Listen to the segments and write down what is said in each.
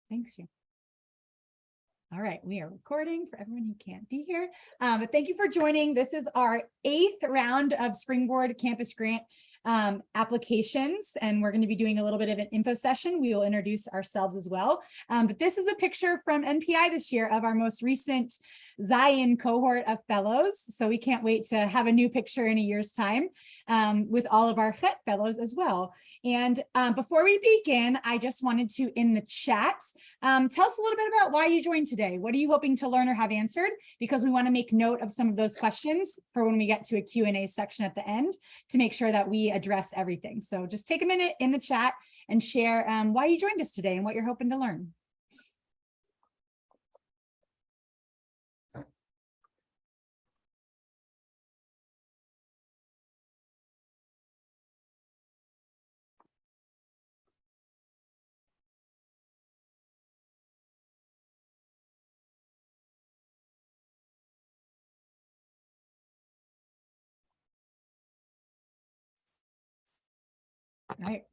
Thanks, you. All right, we are recording for everyone who can't be here. But thank you for joining. This is our 8th round of Springboard Campus Grant applications, and we're going to be doing a little bit of an info session. We will introduce ourselves as well. But this is a picture from NPI this year of our most recent Zion cohort of fellows. So we can't wait to have a new picture in a year's time with all of our Chet fellows as well. And before we begin, I just wanted to, in the chat, tell us a little bit about why you joined today. What are you hoping to learn or have answered? Because we want to make note of some of those questions for when we get to a Q&A section at the end to make sure that we address everything. So just take a minute in the chat and share why you joined us today and what you're hoping to learn. All right.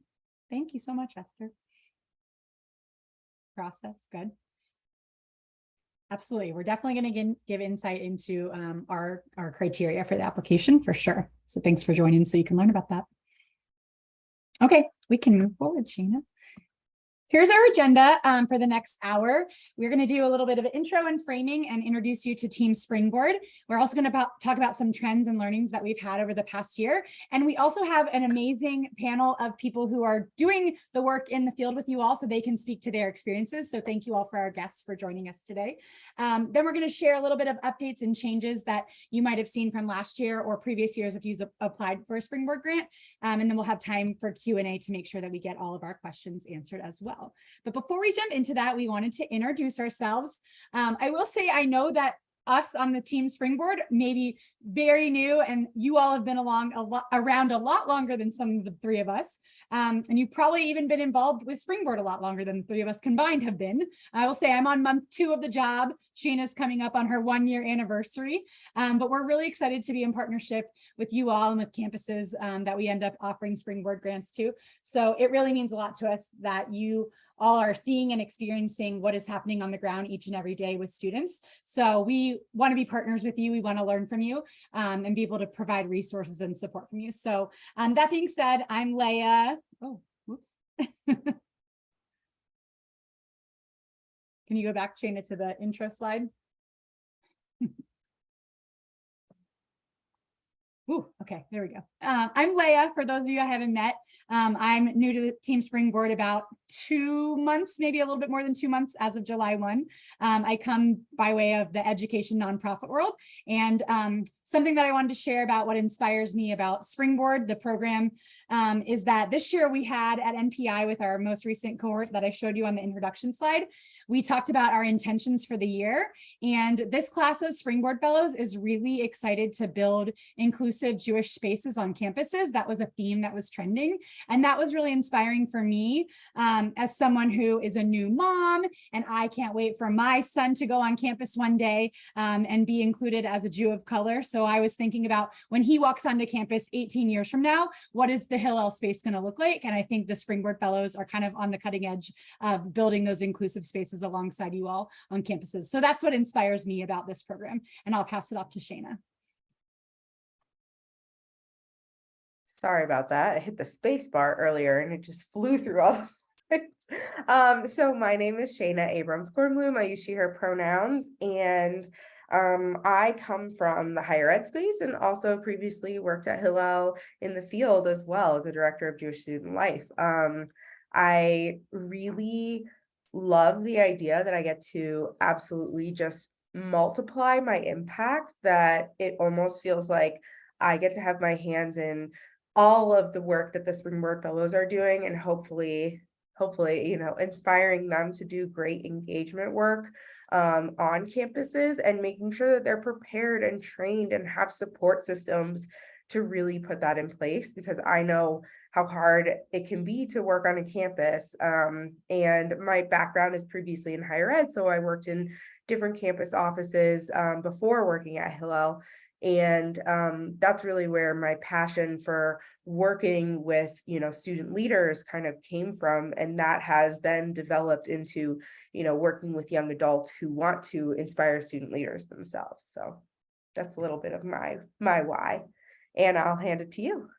Thank you so much, Esther. Process, good. Absolutely. We're definitely going to give insight into our criteria for the application for sure. So thanks for joining so you can learn about that. Okay, we can move forward, Shayna. Here's our agenda for the next hour. We're going to do a little bit of an intro and framing and introduce you to Team Springboard. We're also going to talk about some trends and learnings that we've had over the past year. And we also have an amazing panel of people who are doing the work in the field with you all so they can speak to their experiences. So thank you all for our guests for joining us today. Then we're going to share a little bit of updates and changes that you might have seen from last year or previous years if you've applied for a Springboard grant. And then we'll have time for Q&A to make sure that we get all of our questions answered as well. But before we jump into that, we wanted to introduce ourselves. I will say, I know that us on the Team Springboard may be very new, and you all have been around a lot longer than some of the three of us. And you've probably even been involved with Springboard a lot longer than the three of us combined have been. I will say I'm on month 2 of the job. Shayna's coming up on her 1-year anniversary. But we're really excited to be in partnership with you all and with campuses that we end up offering Springboard grants to. So it really means a lot to us that you all are seeing and experiencing what is happening on the ground each and every day with students. So we want to be partners with you. We want to learn from you and be able to provide resources and support from you. So that being said, I'm Leah. Oh, whoops. Can you go back, Shayna, to the intro slide? Ooh, okay, there we go. I'm Leah, for those of you I haven't met. I'm new to the Team Springboard about 2 months, maybe a little bit more than 2 months as of July 1. I come by way of the education nonprofit world. And something that I wanted to share about what inspires me about Springboard, the program, is that this year we had at NPI with our most recent cohort that I showed you on the introduction slide, we talked about our intentions for the year. And this class of Springboard Fellows is really excited to build inclusive Jewish spaces on campuses. That was a theme that was trending. And that was really inspiring for me as someone who is a new mom. And I can't wait for my son to go on campus one day and be included as a Jew of color. So I was thinking about when he walks onto campus 18 years from now, what is the Hillel space going to look like? And I think the Springboard Fellows are kind of on the cutting edge of building those inclusive spaces alongside you all on campuses. So that's what inspires me about this program. And I'll pass it off to Shayna. Sorry about that. I hit the space bar earlier and it just flew through all the slides. So my name is Shayna Abrams-Kornblum. I use she, her pronouns, and I come from the higher ed space and also previously worked at Hillel in the field as well as a director of Jewish student life. I really love the idea that I get to absolutely just multiply my impact, that it almost feels like I get to have my hands in all of the work that the Springboard Fellows are doing, and hopefully, you know, inspiring them to do great engagement work on campuses and making sure that they're prepared and trained and have support systems to really put that in place, because I know how hard it can be to work on a campus. And my background is previously in higher ed, so I worked in different campus offices before working at Hillel. And that's really where my passion for working with, student leaders kind of came from. And that has then developed into, working with young adults who want to inspire student leaders themselves. So that's a little bit of my why. And I'll hand it to you.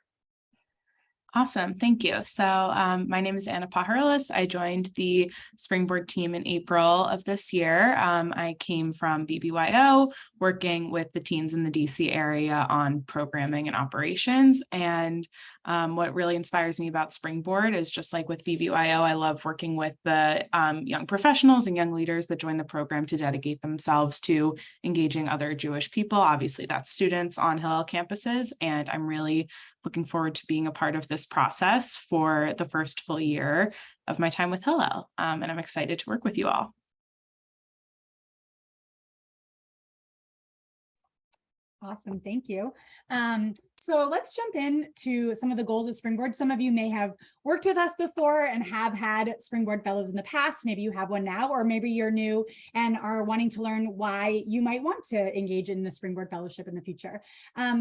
Awesome. Thank you. So my name is Anna Pajarillas. I joined the Springboard team in April of this year. I came from BBYO, working with the teens in the DC area on programming and operations. And what really inspires me about Springboard is, just like with BBYO, I love working with the young professionals and young leaders that join the program to dedicate themselves to engaging other Jewish people. Obviously, that's students on Hillel campuses. And I'm really looking forward to being a part of this process for the first full year of my time with Hillel. And I'm excited to work with you all. Awesome, thank you. So let's jump into some of the goals of Springboard. Some of you may have worked with us before and have had Springboard Fellows in the past. Maybe you have one now, or maybe you're new and are wanting to learn why you might want to engage in the Springboard Fellowship in the future.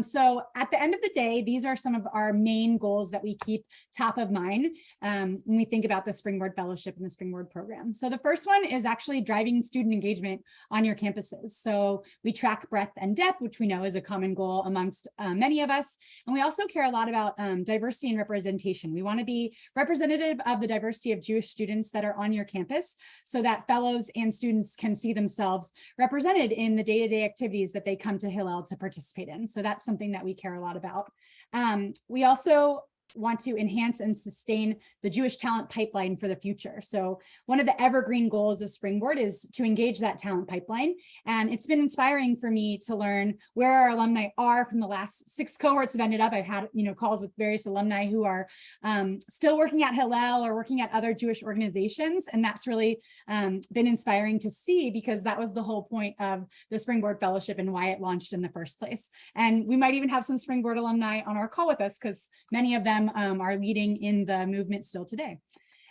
So at the end of the day, these are some of our main goals that we keep top of mind when we think about the Springboard Fellowship and the Springboard program. So the first one is actually driving student engagement on your campuses. So we track breadth and depth, which we know is a common goal amongst many of us. And we also care a lot about diversity and representation. We want to be representative of the diversity of Jewish students that are on your campus, so that fellows and students can see themselves represented in the day-to-day activities that they come to Hillel to participate in. So that's something that we care a lot about. We also want to enhance and sustain the Jewish talent pipeline for the future. So one of the evergreen goals of Springboard is to engage that talent pipeline. And it's been inspiring for me to learn where our alumni are from the last 6 cohorts have ended up. I've had, calls with various alumni who are still working at Hillel or working at other Jewish organizations. And that's really been inspiring to see, because that was the whole point of the Springboard Fellowship and why it launched in the first place. And we might even have some Springboard alumni on our call with us, because many of them are leading in the movement still today.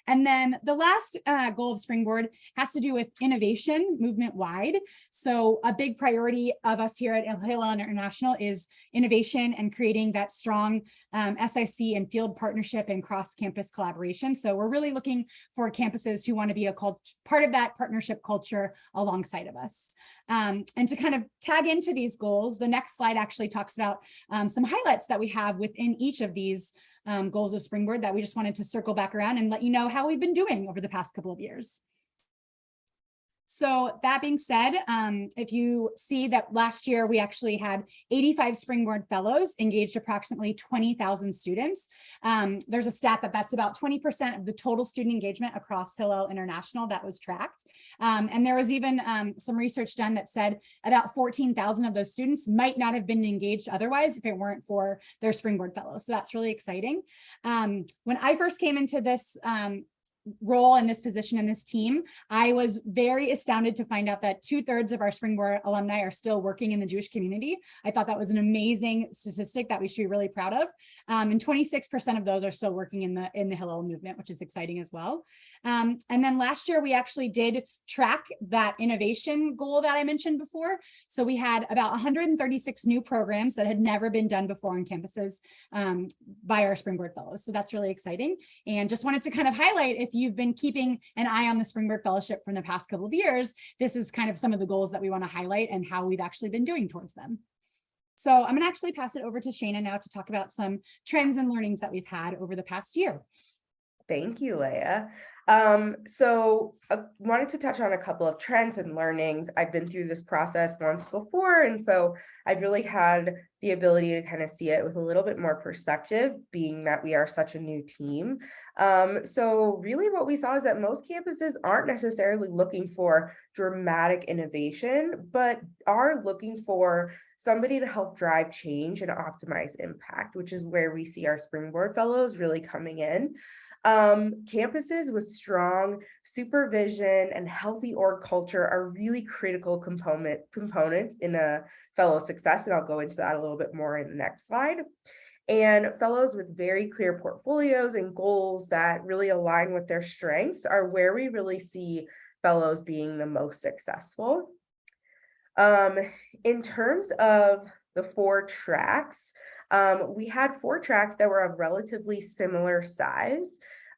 And then the last goal of Springboard has to do with innovation movement-wide. So a big priority of us here at Hillel International is innovation and creating that strong SIC and field partnership and cross-campus collaboration. So we're really looking for campuses who want to be a part of that partnership culture alongside of us. And to kind of tag into these goals, the next slide actually talks about some highlights that we have within each of these goals of Springboard that we just wanted to circle back around and let you know how we've been doing over the past couple of years. So that being said, if you see that last year we actually had 85 Springboard Fellows, engaged approximately 20,000 students. There's a stat that's about 20% of the total student engagement across Hillel International that was tracked. And there was even some research done that said about 14,000 of those students might not have been engaged otherwise if it weren't for their Springboard Fellows. So that's really exciting. When I first came into this role in this position in this team, I was very astounded to find out that 2/3 of our Springboard alumni are still working in the Jewish community. I thought that was an amazing statistic that we should be really proud of. And 26% of those are still working in the Hillel movement, which is exciting as well. And then last year we actually did track that innovation goal that I mentioned before. So we had about 136 new programs that had never been done before on campuses by our Springboard Fellows. So that's really exciting. And just wanted to kind of highlight, if you've been keeping an eye on the Springboard Fellowship from the past couple of years, this is kind of some of the goals that we want to highlight and how we've actually been doing towards them. So I'm going to actually pass it over to Shana now to talk about some trends and learnings that we've had over the past year. Thank you, Leah. Wanted to touch on a couple of trends and learnings. I've been through this process once before, and so I've really had the ability to kind of see it with a little bit more perspective, being that we are such a new team. So really what we saw is that most campuses aren't necessarily looking for dramatic innovation, but are looking for somebody to help drive change and optimize impact, which is where we see our Springboard Fellows really coming in. Campuses with strong supervision and healthy org culture are really critical components in a fellow success, and I'll go into that a little bit more in the next slide. And fellows with very clear portfolios and goals that really align with their strengths are where we really see fellows being the most successful. In terms of the 4 tracks, we had 4 tracks that were of relatively similar size.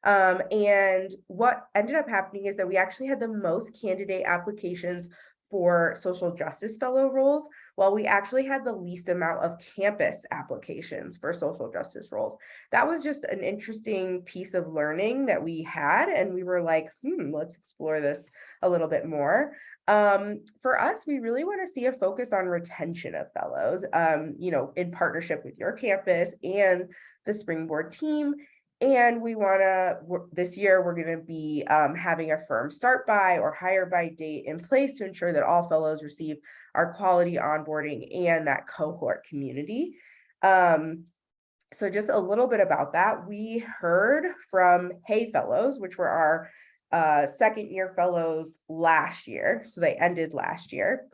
And what ended up happening is that we actually had the most candidate applications for social justice fellow roles, while we actually had the least amount of campus applications for social justice roles. That was just an interesting piece of learning that we had, and we were like, let's explore this a little bit more. For us, we really want to see a focus on retention of fellows, in partnership with your campus and the Springboard team. And we want to, this year, we're going to be having a firm start by or hire by date in place to ensure that all fellows receive our quality onboarding and that cohort community. So just a little bit about that. We heard from Hay Fellows, which were our second year fellows last year. So they ended last year,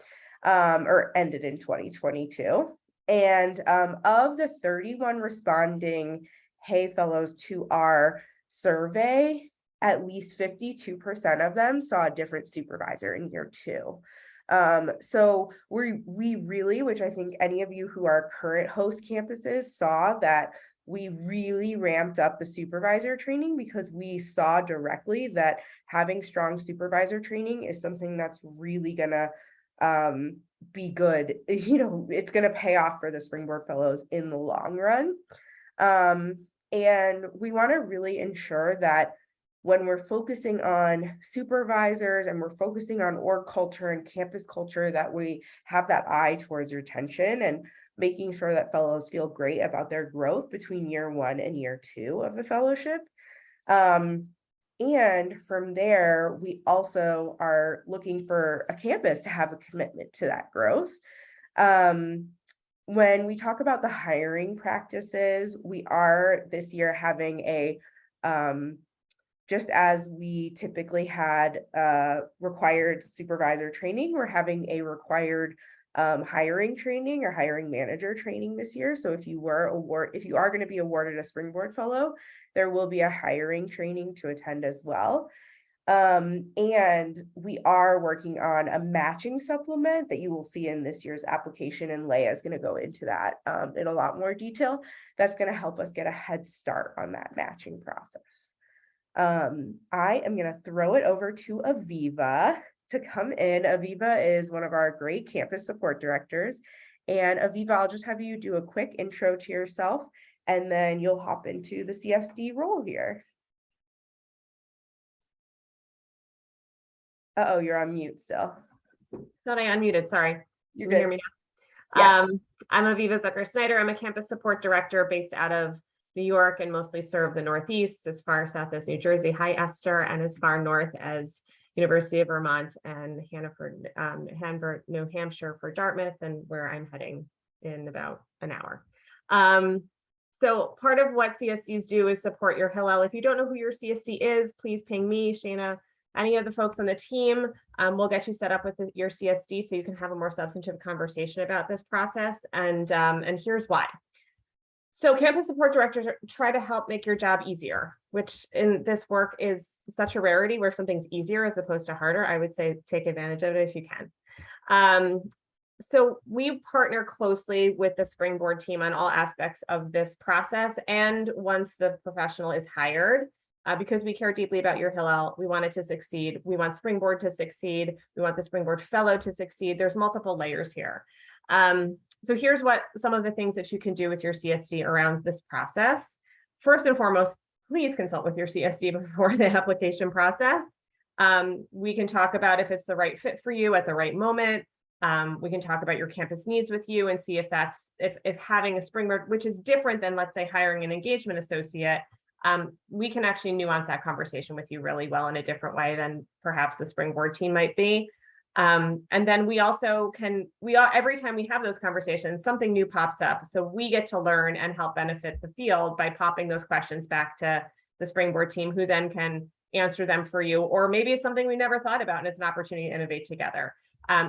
or ended in 2022. And of the 31 responding Hay Fellows to our survey, at least 52% of them saw a different supervisor in year 2. So we really, which I think any of you who are current host campuses saw, that we really ramped up the supervisor training, because we saw directly that having strong supervisor training is something that's really gonna be good. It's gonna pay off for the Springboard Fellows in the long run. And we want to really ensure that when we're focusing on supervisors and we're focusing on org culture and campus culture, that we have that eye towards retention and making sure that fellows feel great about their growth between year 1 and year 2 of the fellowship. And from there, we also are looking for a campus to have a commitment to that growth. When we talk about the hiring practices, we are this year having a, just as we typically had required supervisor training, we're having a required hiring training or hiring manager training this year. So if you are going to be awarded a Springboard Fellow, there will be a hiring training to attend as well. And we are working on a matching supplement that you will see in this year's application, and Leia is going to go into that in a lot more detail. That's going to help us get a head start on that matching process. I am going to throw it over to Aviva to come in. Aviva is one of our great campus support directors. And Aviva, I'll just have you do a quick intro to yourself, and then you'll hop into the CSD role here. Uh-oh, you're on mute still. Thought I unmuted, sorry. You Can good? you hear me now? I'm Aviva Zucker-Snyder. I'm a campus support director based out of New York and mostly serve the Northeast, as far south as New Jersey. Hi, Esther, and as far north as University of Vermont and Hanford, New Hampshire for Dartmouth, and where I'm heading in about an hour. So part of what CSDs do is support your Hillel. If you don't know who your CSD is, please ping me, Shayna, any of the folks on the team. We'll get you set up with your CSD so you can have a more substantive conversation about this process. And here's why. So campus support directors try to help make your job easier, which in this work is such a rarity, where something's easier as opposed to harder. I would say take advantage of it if you can. So we partner closely with the Springboard team on all aspects of this process. And once the professional is hired, because we care deeply about your Hillel, we want it to succeed. We want Springboard to succeed. We want the Springboard Fellow to succeed. There's multiple layers here. So here's what some of the things that you can do with your CSD around this process. First and foremost, please consult with your CSD before the application process. We can talk about if it's the right fit for you at the right moment. We can talk about your campus needs with you and see if that's, if having a Springboard, which is different than, let's say, hiring an engagement associate, we can actually nuance that conversation with you really well in a different way than perhaps the Springboard team might be. And then we also can, every time we have those conversations, something new pops up. So we get to learn and help benefit the field by popping those questions back to the Springboard team, who then can answer them for you. Or maybe it's something we never thought about and it's an opportunity to innovate together.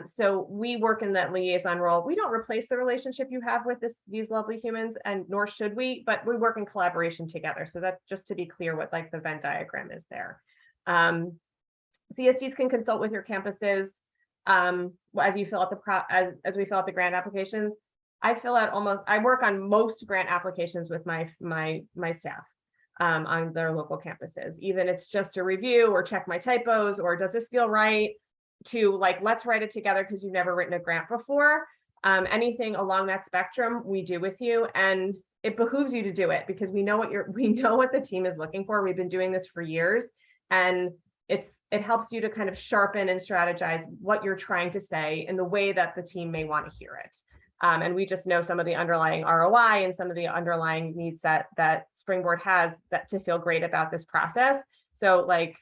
So we work in that liaison role. We don't replace the relationship you have with these lovely humans, and nor should we, but we work in collaboration together. So that's just to be clear what like the Venn diagram is there. CSDs can consult with your campuses as you fill out as we fill out the grant applications. I work on most grant applications with my staff on their local campuses. Even it's just a review or check my typos, or does this feel right, to like, let's write it together because you've never written a grant before. Anything along that spectrum we do with you, and it behooves you to do it because we know what the team is looking for. We've been doing this for years, and it helps you to kind of sharpen and strategize what you're trying to say in the way that the team may want to hear it. And we just know some of the underlying ROI and some of the underlying needs that Springboard has that to feel great about this process. So like,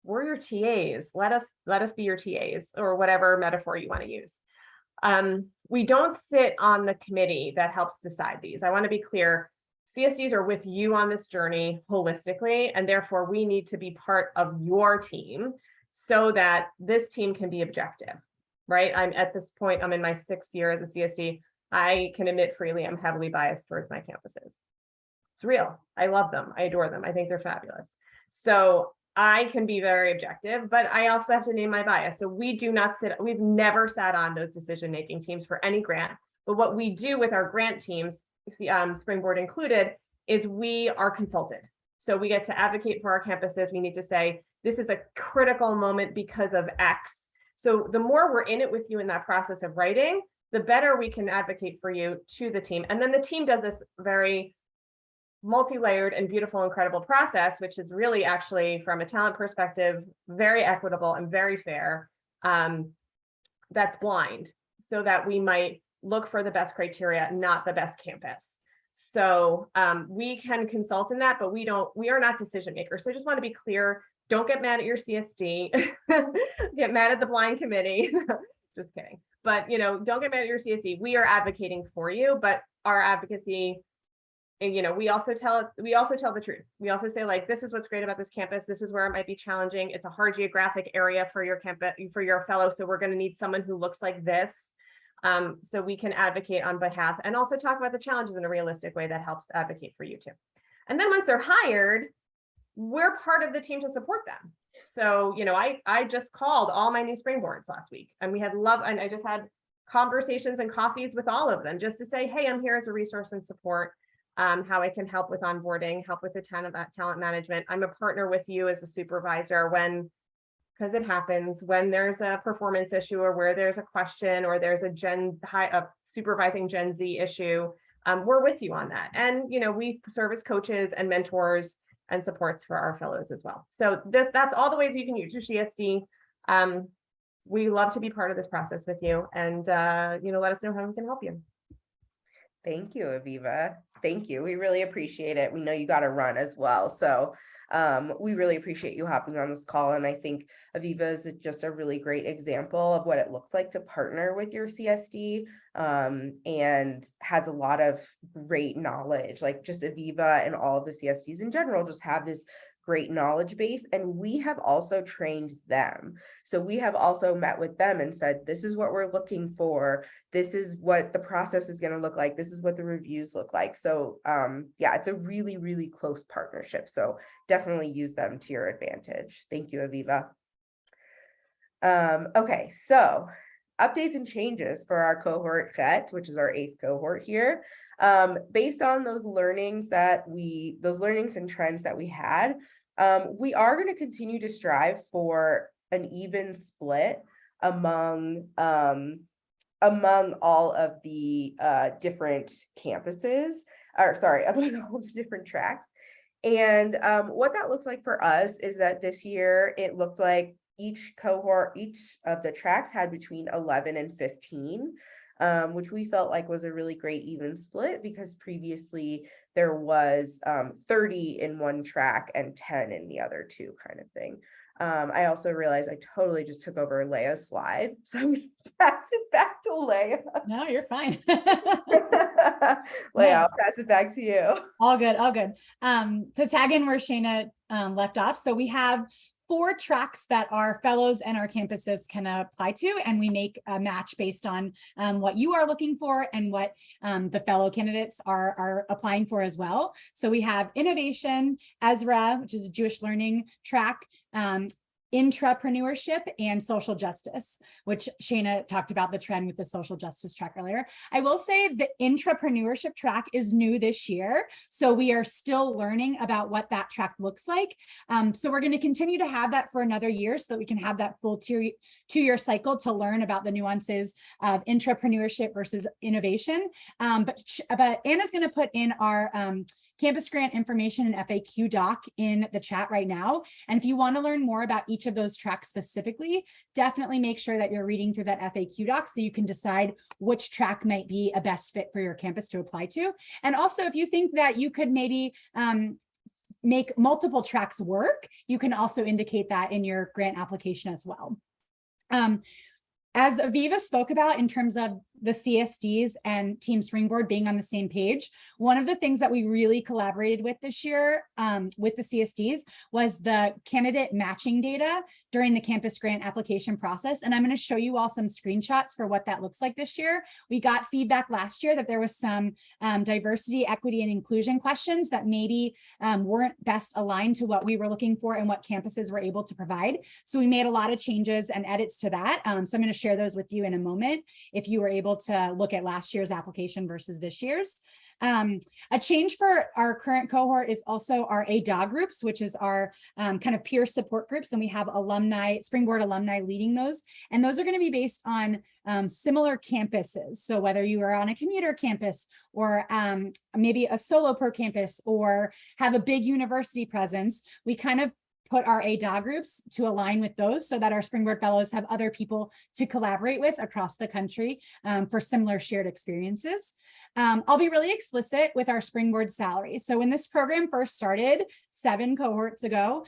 we're your TAs. Let us be your TAs, or whatever metaphor you want to use. We don't sit on the committee that helps decide these. I want to be clear. CSDs are with you on this journey holistically, and therefore we need to be part of your team so that this team can be objective, right? I'm at this point, I'm in my 6th year as a CSD. I can admit freely I'm heavily biased towards my campuses. It's real. I love them. I adore them. I think they're fabulous. So I can be very objective, but I also have to name my bias. So we've never sat on those decision-making teams for any grant. But what we do with our grant teams, Springboard included, is we are consulted. So we get to advocate for our campuses. We need to say, this is a critical moment because of X. So the more we're in it with you in that process of writing, the better we can advocate for you to the team. And then the team does this very multi-layered and beautiful, incredible process, which is really actually, from a talent perspective, very equitable and very fair. That's blind, so that we might look for the best criteria, not the best campus. So we can consult in that, but we are not decision makers. So I just want to be clear, don't get mad at your CSD, get mad at the blind committee, just kidding. But don't get mad at your CSD. We are advocating for you, but our advocacy, and we also tell the truth. We also say, like, this is what's great about this campus. This is where it might be challenging. It's a hard geographic area for your campus, for your fellow. So we're going to need someone who looks like this. So we can advocate on behalf, and also talk about the challenges in a realistic way that helps advocate for you too. And then once they're hired, we're part of the team to support them. So, I just called all my new Springboards last week, and and I just had conversations and coffees with all of them just to say, hey, I'm here as a resource and support, how I can help with onboarding, help with the talent management. I'm a partner with you as a supervisor because it happens when there's a performance issue, or where there's a question, or there's a supervising Gen Z issue. We're with you on that. And, we serve as coaches and mentors and supports for our fellows as well. So that's all the ways you can use your CSD. We love to be part of this process with you, and, let us know how we can help you. Thank you, Aviva. Thank you. We really appreciate it. We know you got to run as well. So we really appreciate you hopping on this call. And I think Aviva is just a really great example of what it looks like to partner with your CSD, and has a lot of great knowledge. Like, just Aviva and all of the CSDs in general just have this great knowledge base, and we have also trained them. So we have also met with them and said, this is what we're looking for. This is what the process is going to look like. This is what the reviews look like. So yeah, it's a really, really close partnership. So definitely use them to your advantage. Thank you, Aviva. Okay, so updates and changes for our cohort Chet, which is our 8th cohort here. Based on those learnings and trends that we had, we are going to continue to strive for an even split among all of the different campuses, among all the different tracks. And what that looks like for us is that this year it looked like each of the tracks had between 11 and 15, which we felt like was a really great even split, because previously there was 30 in one track and 10 in the other two, kind of thing. I also realized I totally just took over Leia's slide, so I'm going to pass it back to Leia. No, you're fine. Leia, I'll pass it back to you. All good, all good. To tag in where Shayna left off, so we have 4 tracks that our fellows and our campuses can apply to, and we make a match based on what you are looking for and what the fellow candidates are applying for as well. So we have Innovation, Ezra, which is a Jewish learning track, intrapreneurship and social justice, which Shayna talked about the trend with the social justice track earlier. I will say the intrapreneurship track is new this year, so we are still learning about what that track looks like. So we're going to continue to have that for another year so that we can have that full two-year cycle to learn about the nuances of intrapreneurship versus innovation. But Anna's going to put in our campus grant information and FAQ doc in the chat right now. And if you want to learn more about each of those tracks specifically, definitely make sure that you're reading through that FAQ doc so you can decide which track might be a best fit for your campus to apply to. And also, if you think that you could maybe make multiple tracks work, you can also indicate that in your grant application as well. As Aviva spoke about in terms of the CSDs and Team Springboard being on the same page, one of the things that we really collaborated with this year with the CSDs was the candidate matching data during the campus grant application process. And I'm going to show you all some screenshots for what that looks like this year. We got feedback last year that there was some diversity, equity, and inclusion questions that maybe weren't best aligned to what we were looking for and what campuses were able to provide. So we made a lot of changes and edits to that. So I'm going to share those with you in a moment if you were able to look at last year's application versus this year's. A change for our current cohort is also our ADA groups, which is our kind of peer support groups. And we have alumni, Springboard alumni leading those. And those are going to be based on similar campuses. So whether you are on a commuter campus or maybe a solo pro campus or have a big university presence, we kind of put our ADA groups to align with those so that our Springboard Fellows have other people to collaborate with across the country for similar shared experiences. I'll be really explicit with our Springboard salary. So when this program first started 7 cohorts ago,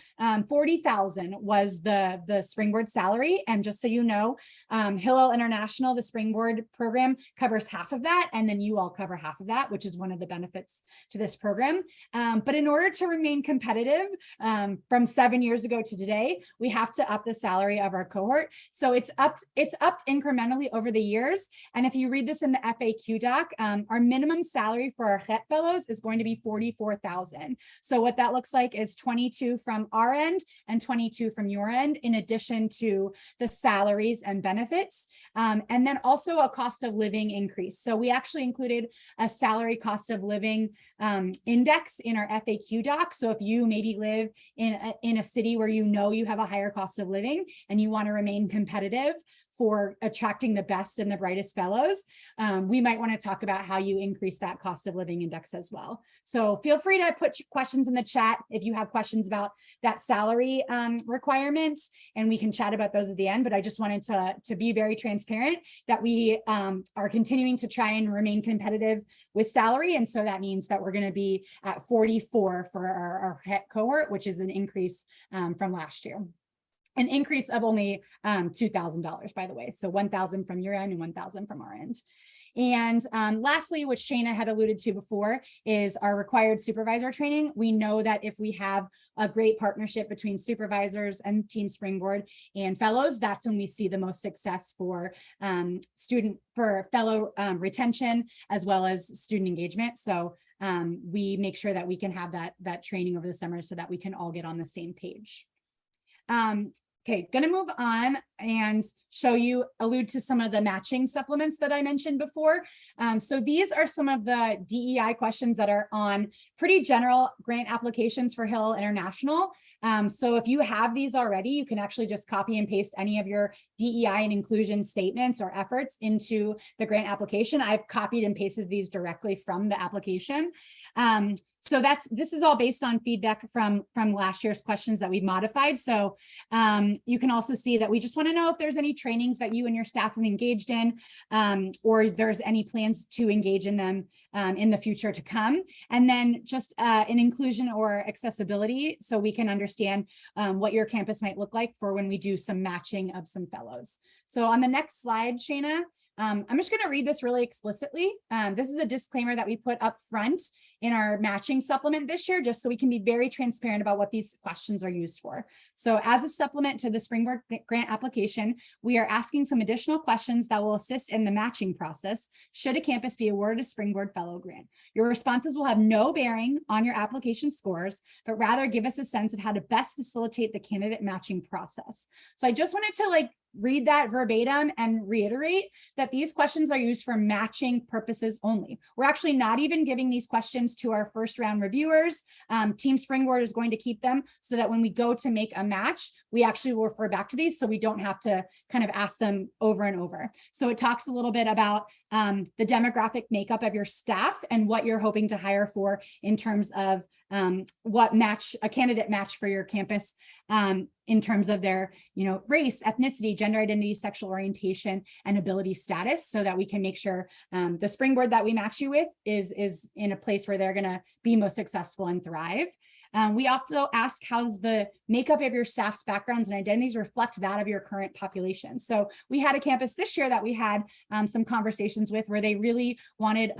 40,000 was the Springboard salary. And just so you know, Hillel International, the Springboard program, covers half of that, and then you all cover half of that, which is one of the benefits to this program. But in order to remain competitive from 7 years ago to today, we have to up the salary of our cohort. So it's upped incrementally over the years. And if you read this in the FAQ doc, our minimum salary for our Chet fellows is going to be 44,000. So what that looks like is 22 from our end and 22 from your end, in addition to the salaries and benefits. And then also a cost of living increase. So we actually included a salary cost of living index in our FAQ doc. So if you maybe live in a city where you know you have a higher cost of living and you want to remain competitive for attracting the best and the brightest fellows, we might want to talk about how you increase that cost of living index as well. So feel free to put questions in the chat if you have questions about that salary requirement, and we can chat about those at the end. But I just wanted to be very transparent that we are continuing to try and remain competitive with salary. And so that means that we're going to be at 44 for our cohort, which is an increase from last year. An increase of only $2,000, by the way. So 1,000 from your end and 1,000 from our end. And lastly, which Shayna had alluded to before, is our required supervisor training. We know that if we have a great partnership between supervisors and Team Springboard and fellows, that's when we see the most success for fellow retention as well as student engagement. So we make sure that we can have that training over the summer so that we can all get on the same page. Okay, going to move on and allude to some of the matching supplements that I mentioned before. So these are some of the DEI questions that are on pretty general grant applications for Hillel International. So if you have these already, you can actually just copy and paste any of your DEI and inclusion statements or efforts into the grant application. I've copied and pasted these directly from the application. So this is all based on feedback from last year's questions that we modified. So you can also see that we just want to know if there's any trainings that you and your staff have engaged in, or there's any plans to engage in them in the future to come. And then just an inclusion or accessibility, so we can understand what your campus might look like for when we do some matching of some fellows. So on the next slide, Shayna, I'm just going to read this really explicitly. This is a disclaimer that we put up front in our matching supplement this year, just so we can be very transparent about what these questions are used for. So as a supplement to the Springboard grant application, we are asking some additional questions that will assist in the matching process should a campus be awarded a Springboard Fellow grant. Your responses will have no bearing on your application scores, but rather give us a sense of how to best facilitate the candidate matching process. So I just wanted to read that verbatim and reiterate that these questions are used for matching purposes only. We're actually not even giving these questions to our first round reviewers. Team Springboard is going to keep them so that when we go to make a match, we actually will refer back to these so we don't have to kind of ask them over and over. So it talks a little bit about the demographic makeup of your staff and what you're hoping to hire for in terms of what a candidate match for your campus in terms of their, race, ethnicity, gender identity, sexual orientation, and ability status, so that we can make sure the Springboard that we match you with is in a place where they're going to be most successful and thrive. We also ask how's the makeup of your staff's backgrounds and identities reflect that of your current population. So we had a campus this year that we had some conversations with where they really wanted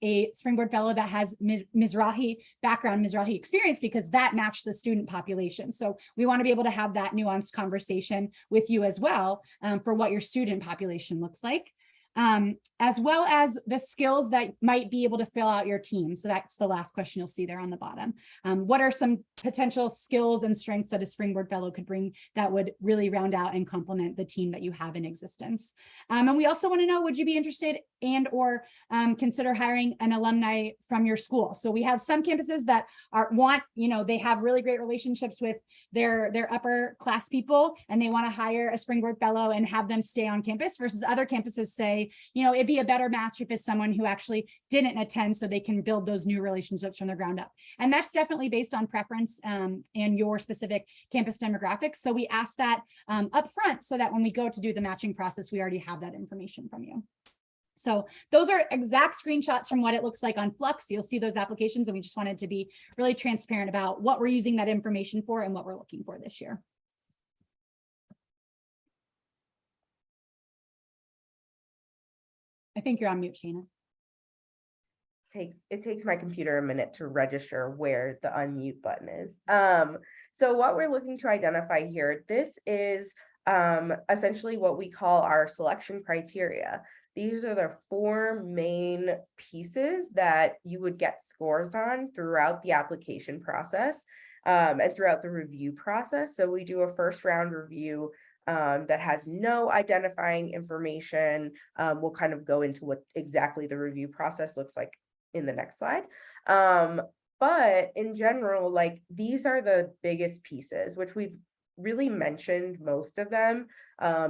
a Springboard Fellow that has Mizrahi background, Mizrahi experience, because that matched the student population. So we want to be able to have that nuanced conversation with you as well for what your student population looks like. As well as the skills that might be able to fill out your team. So that's the last question you'll see there on the bottom. What are some potential skills and strengths that a Springboard Fellow could bring that would really round out and complement the team that you have in existence? And we also want to know, would you be interested and or consider hiring an alumni from your school? So we have some campuses that they have really great relationships with their upper class people, and they want to hire a Springboard Fellow and have them stay on campus, versus other campuses say, it'd be a better match if it's someone who actually didn't attend so they can build those new relationships from the ground up. And that's definitely based on preference and your specific campus demographics. So we ask that up front so that when we go to do the matching process, we already have that information from you. So those are exact screenshots from what it looks like on Flux. You'll see those applications, and we just wanted to be really transparent about what we're using that information for and what we're looking for this year. I think you're on mute, Shana. It takes my computer a minute to register where the unmute button is. So what we're looking to identify here, this is essentially what we call our selection criteria. These are the 4 main pieces that you would get scores on throughout the application process and throughout the review process. So we do a first round review that has no identifying information. We'll kind of go into what exactly the review process looks like in the next slide. But in general, these are the biggest pieces, which we've really mentioned most of them.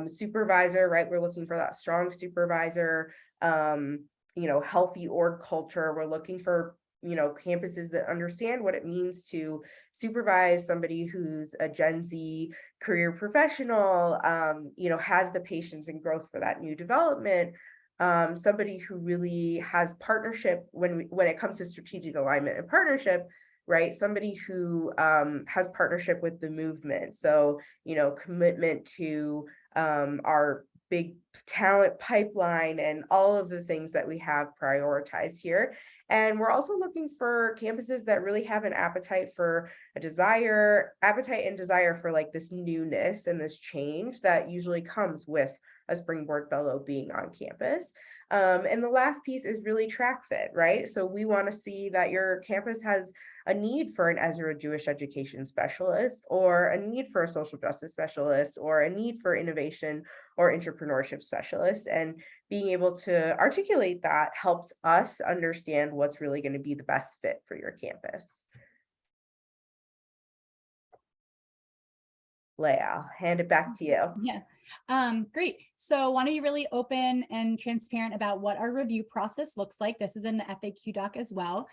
Supervisor, right? We're looking for that strong supervisor, healthy org culture. We're looking for campuses that understand what it means to supervise somebody who's a Gen Z career professional, has the patience and growth for that new development, somebody who really has partnership when it comes to strategic alignment and partnership, right? Somebody who has partnership with the movement. So, commitment to our big talent pipeline and all of the things that we have prioritized here. And we're also looking for campuses that really have an appetite for appetite and desire for this newness and this change that usually comes with a Springboard Fellow being on campus. And the last piece is really track fit, right? So we want to see that your campus has a need for an Ezra Jewish education specialist, or a need for a social justice specialist, or a need for innovation or entrepreneurship specialist. And being able to articulate that helps us understand what's really going to be the best fit for your campus. Leah, I'll hand it back to you. Yeah, great. So want to be really open and transparent about what our review process looks like. This is in the FAQ doc as well.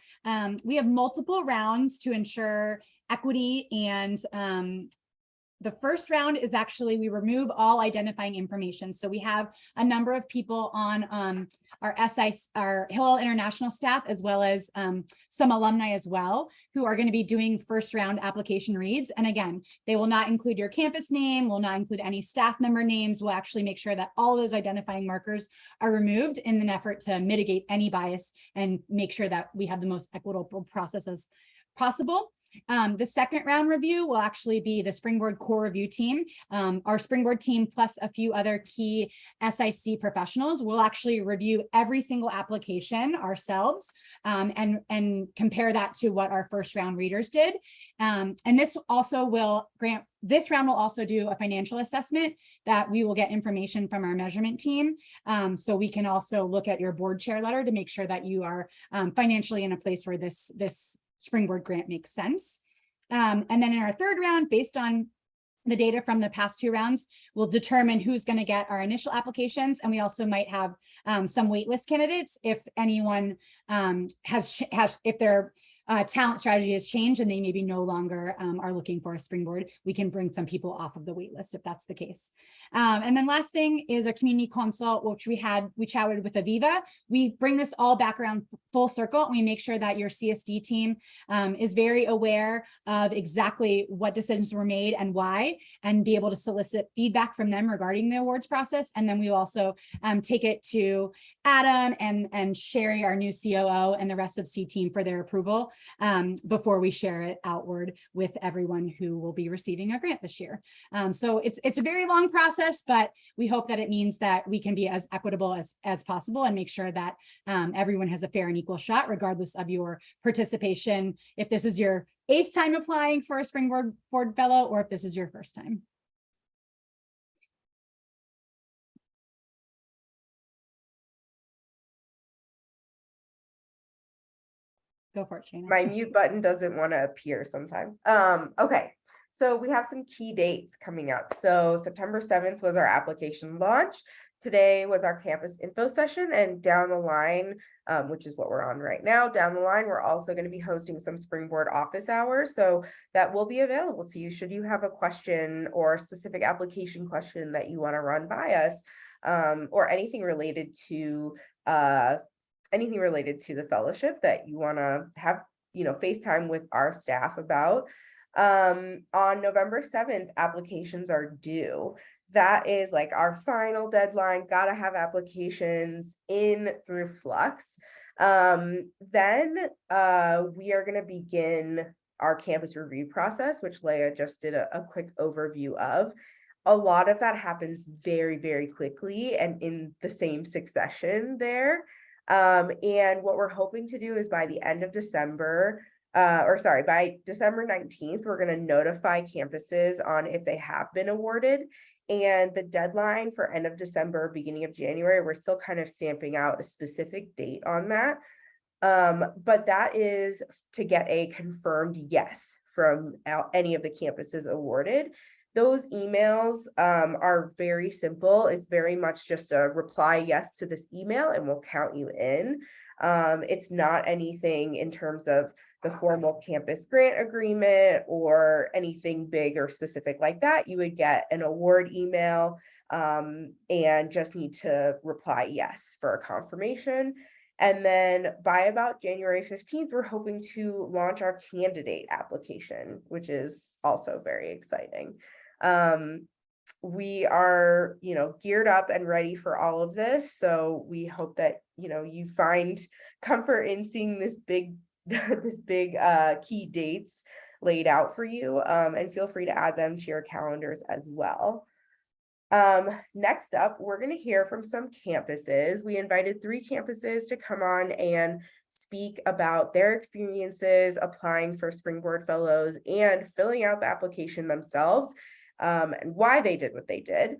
We have multiple rounds to ensure equity and the first round is actually, we remove all identifying information. So we have a number of people on our Hillel International staff, as well as some alumni as well, who are going to be doing first round application reads. And again, they will not include your campus name, will not include any staff member names. We'll actually make sure that all those identifying markers are removed in an effort to mitigate any bias and make sure that we have the most equitable process as possible. The second round review will actually be the Springboard core review team. Our Springboard team plus a few other key SIC professionals will actually review every single application ourselves and compare that to what our first round readers did. And this round will also do a financial assessment that we will get information from our measurement team. So we can also look at your board chair letter to make sure that you are financially in a place where this Springboard grant makes sense. And then in our third round, based on the data from the past two rounds, we'll determine who's going to get our initial applications. And we also might have some waitlist candidates if anyone if their talent strategy has changed and they maybe no longer are looking for a Springboard, we can bring some people off of the wait list if that's the case. And then last thing is our community consult, which we chatted with Aviva. We bring this all back around full circle, and we make sure that your CSD team is very aware of exactly what decisions were made and why, and be able to solicit feedback from them regarding the awards process. And then we also take it to Adam and Sherry, our new COO, and the rest of C team for their approval before we share it outward with everyone who will be receiving a grant this year. So it's a very long process, but we hope that it means that we can be as equitable as possible and make sure that everyone has a fair and equal shot, regardless of your participation. If this is your 8th time applying for a Springboard Board Fellow, or if this is your first time. Go for it, Shana. My mute button doesn't want to appear sometimes. Okay, so we have some key dates coming up. So September 7th was our application launch. Today was our campus info session, and down the line, which is what we're on right now, down the line, we're also going to be hosting some Springboard office hours. So that will be available to you should you have a question or a specific application question that you want to run by us, or anything related to the fellowship that you want to have, FaceTime with our staff about. On November 7th, applications are due. That is like our final deadline. Gotta have applications in through Flux. Then we are going to begin our campus review process, which Leah just did a quick overview of. A lot of that happens very, very quickly and in the same succession there. And what we're hoping to do is by the end of December, by December 19th, we're going to notify campuses on if they have been awarded. And the deadline for end of December, beginning of January, we're still kind of stamping out a specific date on that. But that is to get a confirmed yes from any of the campuses awarded. Those emails are very simple. It's very much just a reply yes to this email and we'll count you in. It's not anything in terms of the formal campus grant agreement or anything big or specific like that. You would get an award email and just need to reply yes for a confirmation. And then by about January 15th, we're hoping to launch our candidate application, which is also very exciting. We are, geared up and ready for all of this. So we hope that, you find comfort in seeing this big key dates laid out for you, and feel free to add them to your calendars as well. Next up, we're going to hear from some campuses. We invited 3 campuses to come on and speak about their experiences applying for Springboard Fellows and filling out the application themselves, and why they did what they did.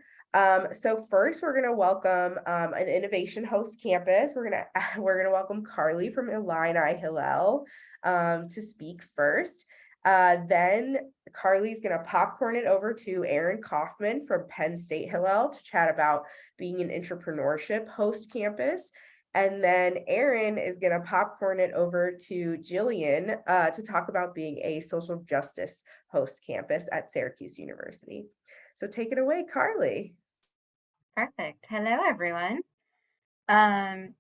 So first, we're going to welcome an Innovation Host campus. We're going to welcome Carly from Illini Hillel to speak first. Then Carly's going to popcorn it over to Aaron Kaufman from Penn State Hillel to chat about being an entrepreneurship host campus. And then Erin is going to popcorn it over to Jillian to talk about being a social justice host campus at Syracuse University. So take it away, Carly. Perfect. Hello, everyone. Shayna,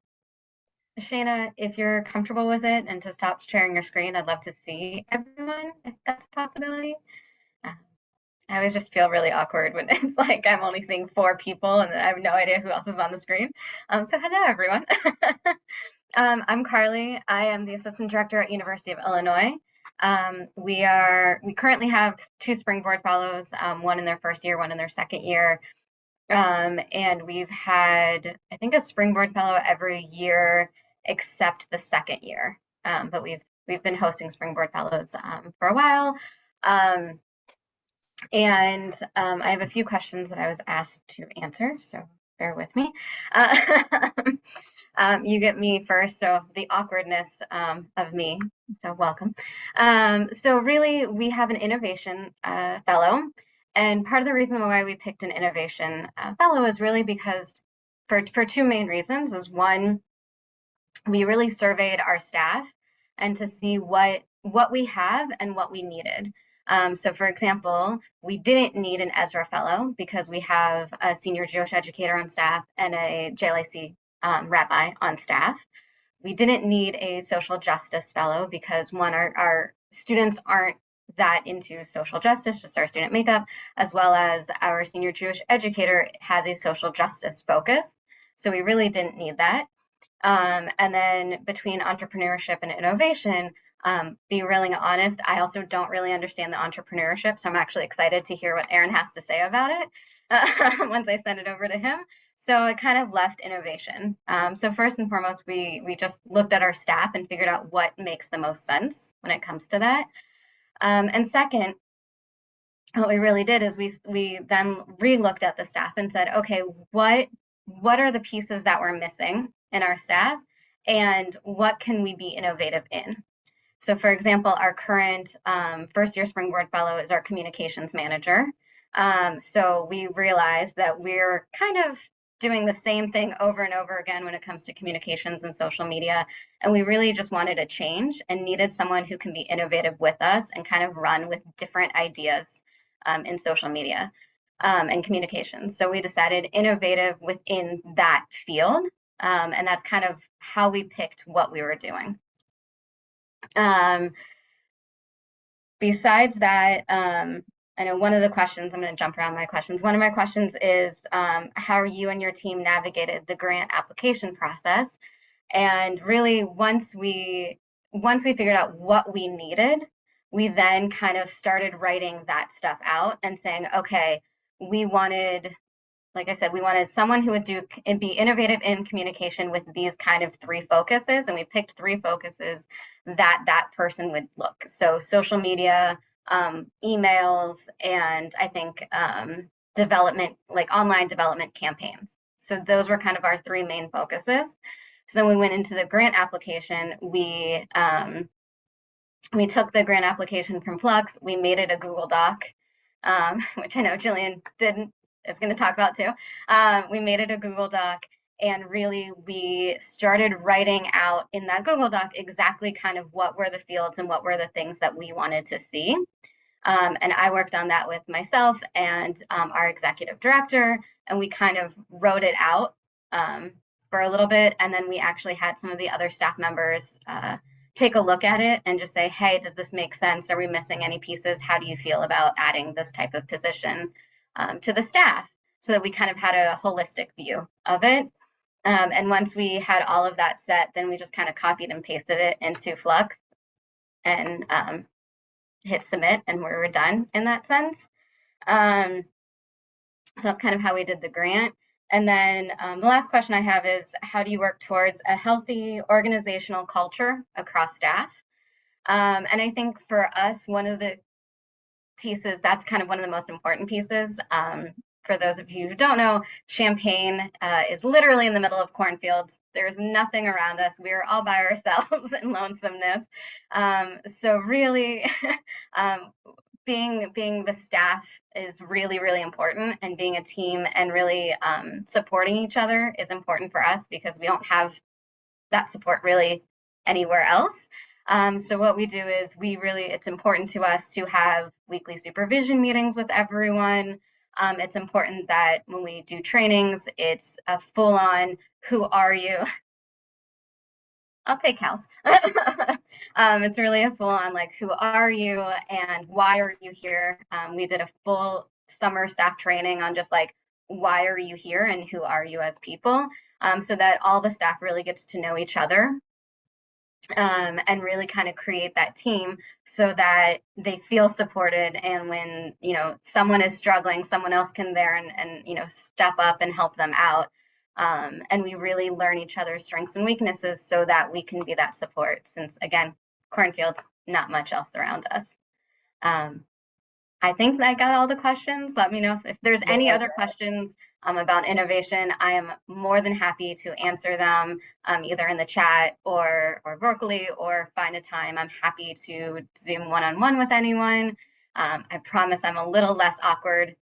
if you're comfortable with it and to stop sharing your screen, I'd love to see everyone, if that's a possibility. I always just feel really awkward when it's like I'm only seeing 4 people and I have no idea who else is on the screen. So hello, everyone. I'm Carly. I am the assistant director at University of Illinois. We currently have 2 Springboard fellows, one in their first year, one in their second year. And we've had, I think, a Springboard fellow every year except the second year. But we've been hosting Springboard fellows for a while. And I have a few questions that I was asked to answer, so bear with me. You get me first, so the awkwardness of me, so welcome. So really, we have an innovation fellow, and part of the reason why we picked an innovation fellow is really because for 2 main reasons. Is one, we really surveyed our staff and to see what we have and what we needed. So for example, we didn't need an Ezra fellow because we have a senior Jewish educator on staff and a JLIC rabbi on staff. We didn't need a social justice fellow because one, our students aren't that into social justice, just our student makeup, as well as our senior Jewish educator has a social justice focus. So we really didn't need that. And then between entrepreneurship and innovation, be really honest, I also don't really understand the entrepreneurship, so I'm actually excited to hear what Erin has to say about it once I send it over to him. So it kind of left innovation. So first and foremost, we just looked at our staff and figured out what makes the most sense when it comes to that. And second, what we really did is we then re-looked at the staff and said, okay, what are the pieces that we're missing in our staff, and what can we be innovative in? So for example, our current first year Springboard fellow is our communications manager. So we realized that we're kind of doing the same thing over and over again when it comes to communications and social media. And we really just wanted a change and needed someone who can be innovative with us and kind of run with different ideas in social media and communications. So we decided innovative within that field. And that's kind of how we picked what we were doing. Besides that, I know one of the questions, I'm going to jump around my questions. One of my questions is, how you and your team navigated the grant application process? And really, once we figured out what we needed, we then kind of started writing that stuff out and saying, okay, we wanted, like I said, we wanted someone who would be innovative in communication with these kind of 3 focuses. And we picked 3 focuses that person would look. So social media, emails, and I think development, like online development campaigns. So those were kind of our 3 main focuses. So then we went into the grant application. We took the grant application from Flux. We made it a Google Doc, which I know Jillian is going to talk about too. We made it a Google Doc, and really we started writing out in that Google Doc exactly kind of what were the fields and what were the things that we wanted to see. And I worked on that with myself and our executive director, and we kind of wrote it out for a little bit. And then we actually had some of the other staff members take a look at it and just say, hey, does this make sense? Are we missing any pieces? How do you feel about adding this type of position to the staff? So that we kind of had a holistic view of it. And once we had all of that set, then we just kind of copied and pasted it into Flux and hit submit, and we were done in that sense. So that's kind of how we did the grant. And then the last question I have is, how do you work towards a healthy organizational culture across staff? And I think for us, one of the pieces, that's kind of one of the most important pieces. For those of you who don't know, Champaign is literally in the middle of cornfields. There's nothing around us. We're all by ourselves in lonesomeness. So really, being the staff is really, really important, and being a team and really supporting each other is important for us because we don't have that support really anywhere else. So what we do is it's important to us to have weekly supervision meetings with everyone. It's important that when we do trainings, it's a full on, who are you? I'll take house. It's really a full on, like, who are you and why are you here? We did a full summer staff training on just like, why are you here and who are you as people? So that all the staff really gets to know each other, and really kind of create that team so that they feel supported. And when, someone is struggling, someone else can there and step up and help them out. And we really learn each other's strengths and weaknesses so that we can be that support, since again, cornfields, not much else around us. I think I got all the questions. Let me know if there's any other questions about innovation. I am more than happy to answer them, either in the chat or vocally, or find a time. I'm happy to Zoom one-on-one with anyone. I promise I'm a little less awkward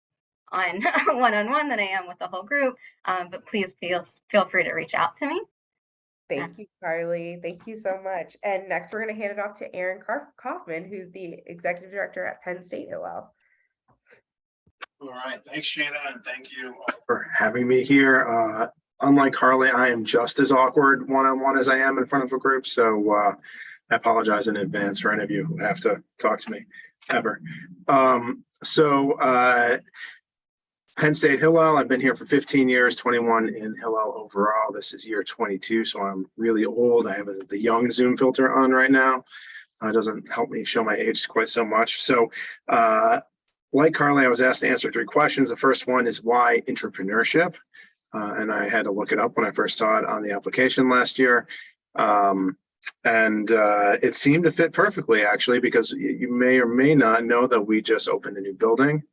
on one-on-one than I am with the whole group, but please feel free to reach out to me. Thank you, Carly. Thank you so much. And next, we're going to hand it off to Aaron Kaufman, who's the Executive Director at Penn State Hillel. All right. Thanks, Shana, and thank you all for having me here. Unlike Carly, I am just as awkward one-on-one as I am in front of a group, so I apologize in advance for any of you who have to talk to me ever. Penn State Hillel, I've been here for 15 years, 21 in Hillel overall. This is year 22, so I'm really old. I have the young Zoom filter on right now. It doesn't help me show my age quite so much. So like Carly, I was asked to answer 3 questions. The first one is why entrepreneurship? And I had to look it up when I first saw it on the application last year. It seemed to fit perfectly, actually, because you may or may not know that we just opened a new building.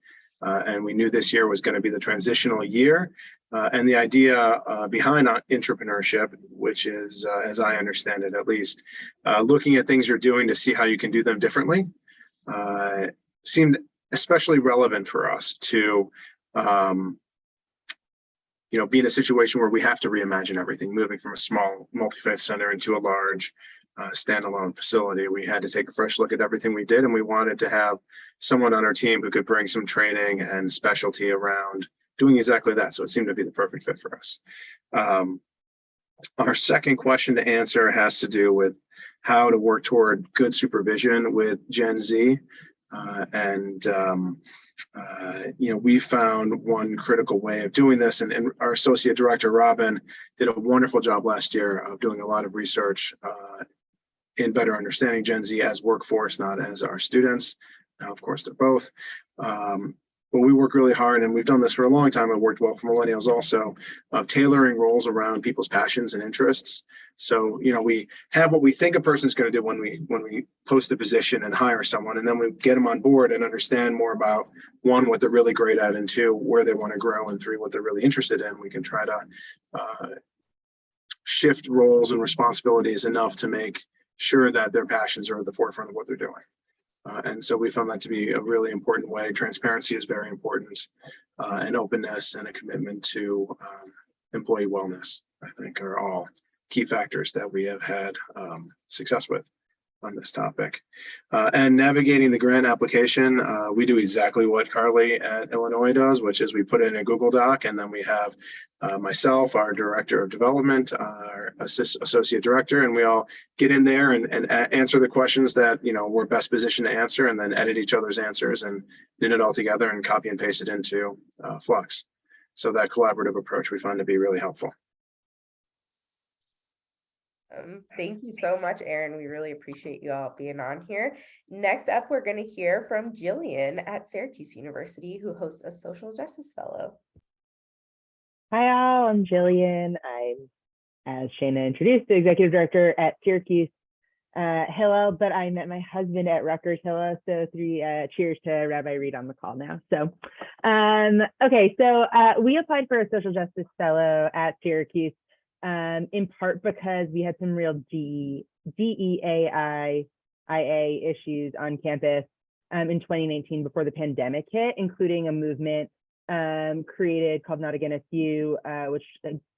And we knew this year was going to be the transitional year. And the idea behind entrepreneurship, which is, as I understand it at least, looking at things you're doing to see how you can do them differently, seemed especially relevant for us to be in a situation where we have to reimagine everything, moving from a small multi-faith center into a large standalone facility. We had to take a fresh look at everything we did, and we wanted to have someone on our team who could bring some training and specialty around doing exactly that. So it seemed to be the perfect fit for us. Our second question to answer has to do with how to work toward good supervision with Gen Z. We found one critical way of doing this, and our associate director, Robin, did a wonderful job last year of doing a lot of research in better understanding Gen Z as workforce, not as our students. Now, of course, they're both. But we work really hard, and we've done this for a long time. It worked well for millennials also, of tailoring roles around people's passions and interests. So, we have what we think a person's going to do when we post the position and hire someone, and then we get them on board and understand more about, 1, what they're really great at, and 2, where they want to grow, and 3, what they're really interested in. We can try to shift roles and responsibilities enough to make sure that their passions are at the forefront of what they're doing. And so we found that to be a really important way. Transparency is very important, and openness and a commitment to employee wellness, I think, are all key factors that we have had success with on this topic. And navigating the grant application, we do exactly what Carly at Illinois does, which is we put it in a Google Doc, and then we have myself, our director of development, our associate director, and we all get in there and answer the questions that we're best positioned to answer, and then edit each other's answers and knit it all together and copy and paste it into Flux. So that collaborative approach we find to be really helpful. Thank you so much, Aaron. We really appreciate you all being on here. Next up, we're going to hear from Jillian at Syracuse University, who hosts a social justice fellow. Hi all, I'm Jillian. I'm, as Shana introduced, the executive director at Syracuse Hillel, but I met my husband at Rutgers Hillel, so cheers to Rabbi Reed on the call now. So, we applied for a social justice fellow at Syracuse, in part because we had some real DEAI issues on campus in 2019 before the pandemic hit, including a movement created called Not Again a Few, which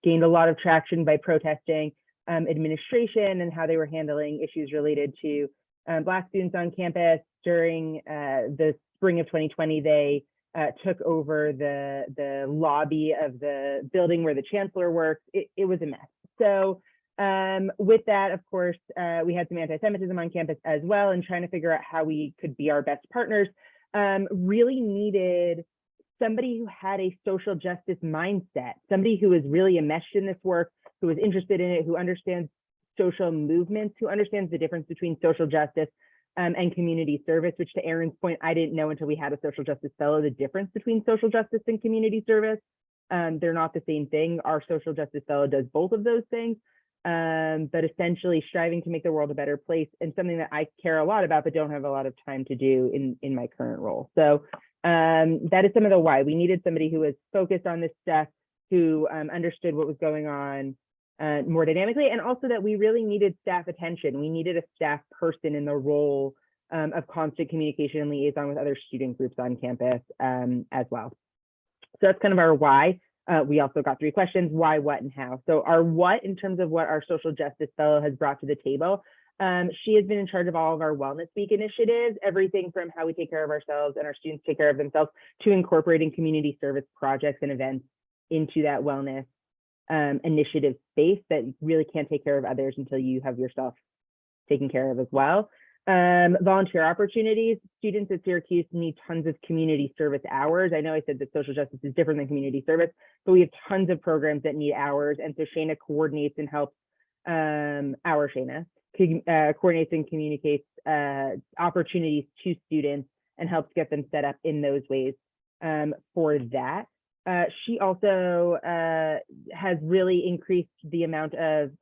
gained a lot of traction by protesting administration and how they were handling issues related to Black students on campus. During the spring of 2020, they took over the lobby of the building where the chancellor works. It was a mess. So with that, of course, we had some anti-Semitism on campus as well, and trying to figure out how we could be our best partners. Really needed somebody who had a social justice mindset, somebody who was really enmeshed in this work, who was interested in it, who understands social movements, who understands the difference between social justice and community service, which, to Erin's point, I didn't know until we had a social justice fellow, the difference between social justice and community service. They're not the same thing. Our social justice fellow does both of those things, but essentially striving to make the world a better place, and something that I care a lot about, but don't have a lot of time to do in my current role. So that is some of the why. We needed somebody who was focused on this stuff, who understood what was going on more dynamically, and also that we really needed staff attention. We needed a staff person in the role of constant communication and liaison with other student groups on campus as well. So that's kind of our why. We also got 3 questions: why, what, and how. So our what, in terms of what our social justice fellow has brought to the table, she has been in charge of all of our Wellness Week initiatives, everything from how we take care of ourselves and our students take care of themselves, to incorporating community service projects and events into that wellness initiative space that really can't take care of others until you have yourself taken care of as well. Volunteer opportunities. Students at Syracuse need tons of community service hours. I know I said that social justice is different than community service, but we have tons of programs that need hours. And so Shayna coordinates and helps, coordinates and communicates opportunities to students and helps get them set up in those ways for that. She also has really increased the amount of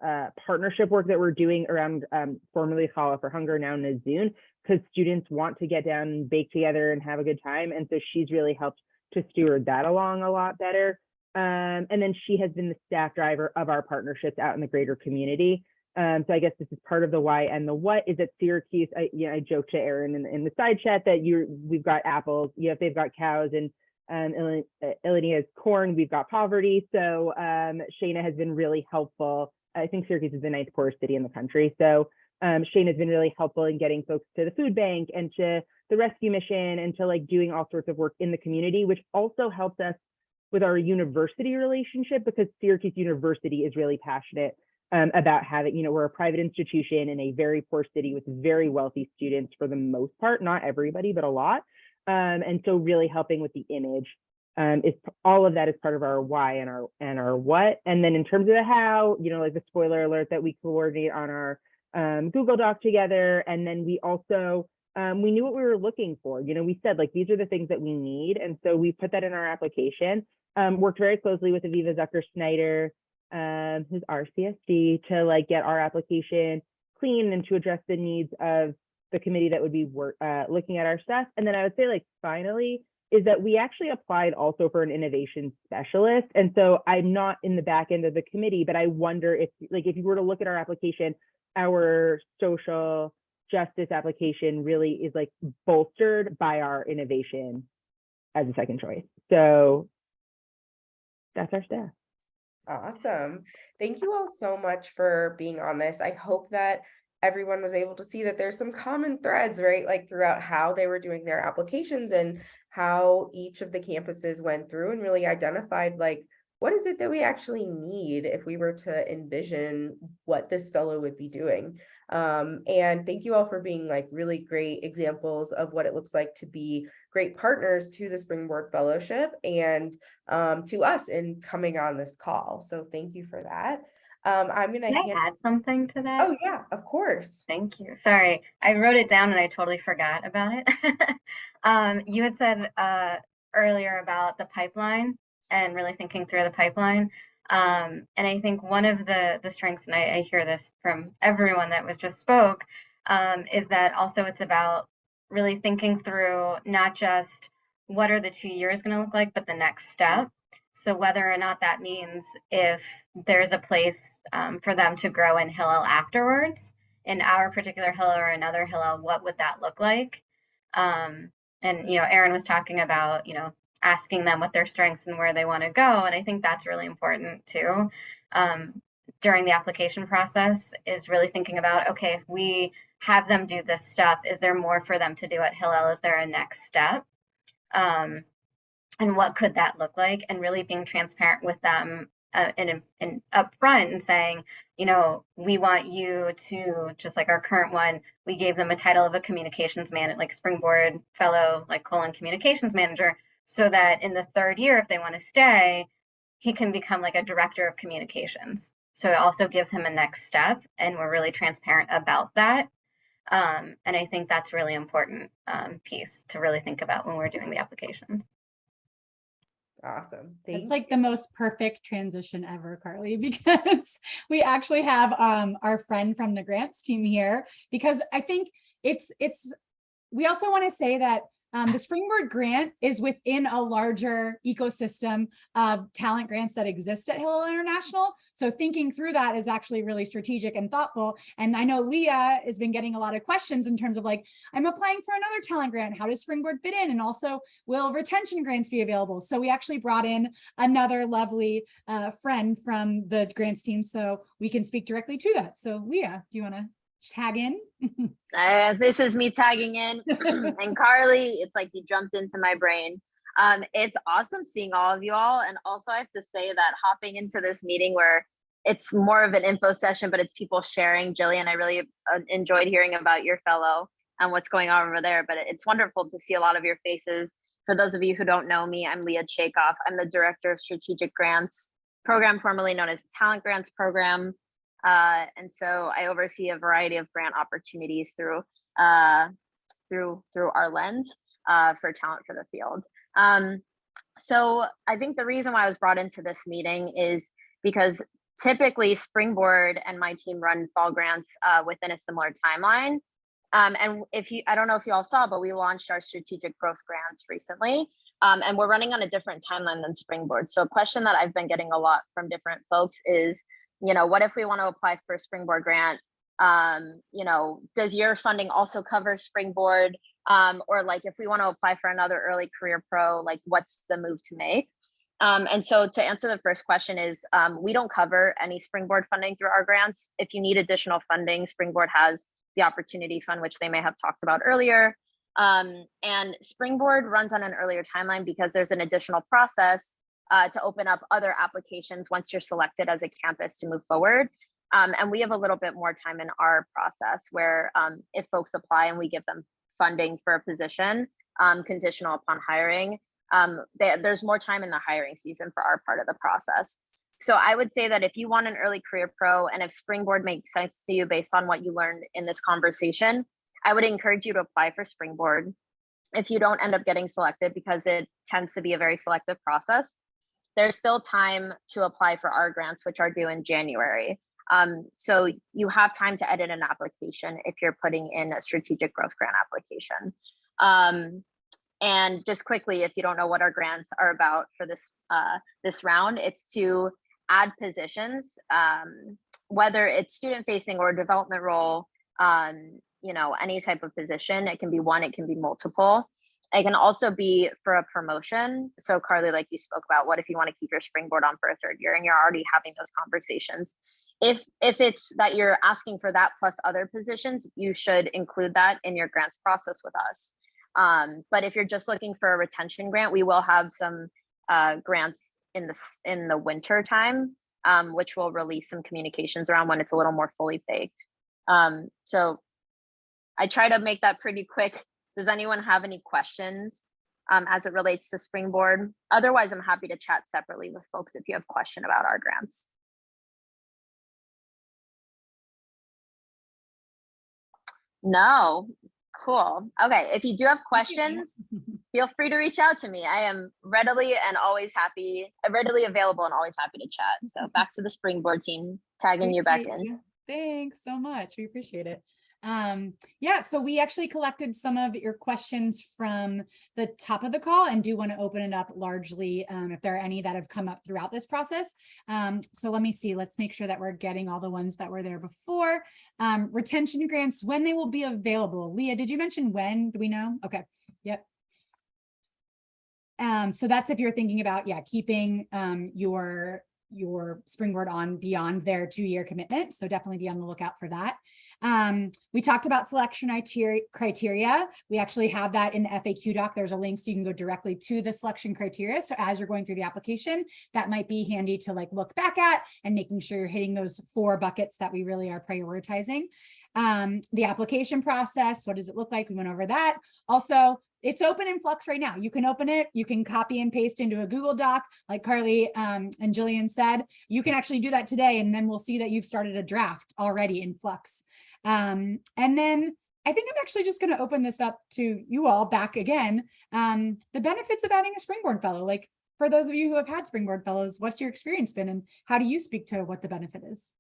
partnership work that we're doing around formerly Challah for Hunger, now Nazoon, because students want to get down and bake together and have a good time. And so she's really helped to steward that along a lot better. And then she has been the staff driver of our partnerships out in the greater community. So I guess this is part of the why. And the what is at Syracuse. I joked to Erin in the side chat that we've got apples, if they've got cows, and Illinois has corn, we've got poverty. So Shayna has been really helpful. I think Syracuse is the 9th poorest city in the country. So Shayna has been really helpful in getting folks to the food bank and to the rescue mission and to doing all sorts of work in the community, which also helps us with our university relationship, because Syracuse University is really passionate about having, we're a private institution in a very poor city with very wealthy students for the most part, not everybody, but a lot. And so really helping with the image is all of that is part of our why and our what. And then in terms of the how, the spoiler alert that we coordinate on our Google Doc together. And then we also, we knew what we were looking for. We said these are the things that we need. And so we put that in our application, worked very closely with Aviva Zucker-Snyder, who's our CSD, to get our application clean and to address the needs of the committee that would be looking at our stuff. And then I would say finally is that we actually applied also for an innovation specialist. And so I'm not in the back end of the committee, but I wonder if if you were to look at our application, our social justice application really is bolstered by our innovation as a second choice. So that's our staff. Awesome. Thank you all so much for being on this. I hope that everyone was able to see that there's some common threads, right? Throughout how they were doing their applications and how each of the campuses went through and really identified what is it that we actually need if we were to envision what this fellow would be doing. And thank you all for being really great examples of what it looks like to be great partners to the Springboard Fellowship and to us in coming on this call. So thank you for that. I'm gonna Can I add something to that? Oh yeah, of course. Thank you. Sorry, I wrote it down and I totally forgot about it. You had said earlier about the pipeline and really thinking through the pipeline. And I think one of the strengths, and I hear this from everyone that was just spoke, is that also it's about really thinking through not just what are the 2 years going to look like, but the next step. So whether or not that means if there's a place for them to grow in Hillel afterwards, in our particular Hillel or another Hillel, what would that look like? And Erin was talking about asking them what their strengths and where they want to go, and I think that's really important too, during the application process is really thinking about, okay, if we have them do this step, is there more for them to do at Hillel? Is there a next step? And what could that look like? And really being transparent with them and upfront and saying, you know, we want you to, just like our current one, we gave them a title of a communications manager, like Springboard fellow, like communications manager, so that in the 3rd year, if they want to stay, he can become like a director of communications. So it also gives him a next step, and we're really transparent about that. And I think that's really important piece to really think about when we're doing the applications. Awesome. It's like the most perfect transition ever, Carly, because we actually have our friend from the grants team here, because I think we also want to say that the Springboard grant is within a larger ecosystem of talent grants that exist at Hillel International. So thinking through that is actually really strategic and thoughtful. And I know Leah has been getting a lot of questions in terms of like, I'm applying for another talent grant. How does Springboard fit in? And also, will retention grants be available? So we actually brought in another lovely friend from the grants team so we can speak directly to that. So Leah, do you want to tag in? This is me tagging in. And Carly, it's like you jumped into my brain. It's awesome seeing all of you all. And also I have to say that hopping into this meeting where it's more of an info session, but it's people sharing. Jillian, I really enjoyed hearing about your fellow and what's going on over there, but it's wonderful to see a lot of your faces. For those of you who don't know me, I'm Leah Chakoff. I'm the Director of Strategic Grants Program, formerly known as the Talent Grants Program. And so I oversee a variety of grant opportunities through our lens for talent for the field. So I think the reason why I was brought into this meeting is because typically Springboard and my team run fall grants within a similar timeline. And I don't know if you all saw, but we launched our strategic growth grants recently. And we're running on a different timeline than Springboard. So a question that I've been getting a lot from different folks is, you know, what if we want to apply for a Springboard grant? You know, does your funding also cover Springboard? Or like if we want to apply for another early career pro, like what's the move to make? And so to answer the first question is, we don't cover any Springboard funding through our grants. If you need additional funding, Springboard has the Opportunity Fund, which they may have talked about earlier. And Springboard runs on an earlier timeline because there's an additional process to open up other applications once you're selected as a campus to move forward. And we have a little bit more time in our process where if folks apply and we give them funding for a position conditional upon hiring, there's more time in the hiring season for our part of the process. So I would say that if you want an early career pro and if Springboard makes sense to you based on what you learned in this conversation, I would encourage you to apply for Springboard. If you don't end up getting selected, because it tends to be a very selective process, there's still time to apply for our grants, which are due in January. So you have time to edit an application if you're putting in a strategic growth grant application. And just quickly, if you don't know what our grants are about for this round, it's to add positions, whether it's student facing or development role, you know, any type of position. It can be one, it can be multiple. It can also be for a promotion. So Carly, like you spoke about, what if you want to keep your Springboard on for a 3rd year and you're already having those conversations? If it's that you're asking for that plus other positions, you should include that in your grants process with us. But if you're just looking for a retention grant, we will have some grants in the winter time, which will release some communications around when it's a little more fully baked. So I try to make that pretty quick. Does anyone have any questions as it relates to Springboard? Otherwise, I'm happy to chat separately with folks if you have a question about our grants. No, cool. Okay, if you do have questions, feel free to reach out to me. I am readily available and always happy to chat. So back to the Springboard team, tagging you back in. Thanks so much. We appreciate it. Yeah, so we actually collected some of your questions from the top of the call and do want to open it up largely if there are any that have come up throughout this process. So let me see, let's make sure that we're getting all the ones that were there before. Retention grants, when they will be available. Leah, did you mention when? Do we know? Okay, yep. So that's if you're thinking about, yeah, keeping your your Springboard on beyond their 2-year commitment. So definitely be on the lookout for that. We talked about selection criteria. We actually have that in the FAQ doc. There's a link so you can go directly to the selection criteria. So as you're going through the application, that might be handy to like look back at and making sure you're hitting those 4 buckets that we really are prioritizing. The application process, what does it look like? We went over that. Also, it's open in Flux right now. You can open it, you can copy and paste into a Google Doc, like Carly and Jillian said. You can actually do that today, and then we'll see that you've started a draft already in Flux. And then I think I'm actually just going to open this up to you all back again. The benefits of adding a Springboard Fellow. Like, for those of you who have had Springboard Fellows, what's your experience been, and how do you speak to what the benefit is?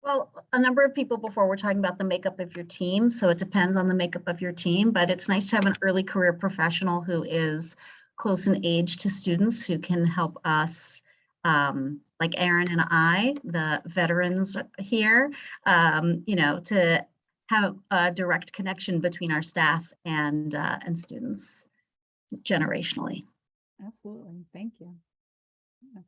Well, a number of people before were talking about the makeup of your team. So it depends on the makeup of your team, but it's nice to have an early career professional who is close in age to students who can help us, like Aaron and I, the veterans here, to have a direct connection between our staff and students generationally. Absolutely. Thank you. Yeah.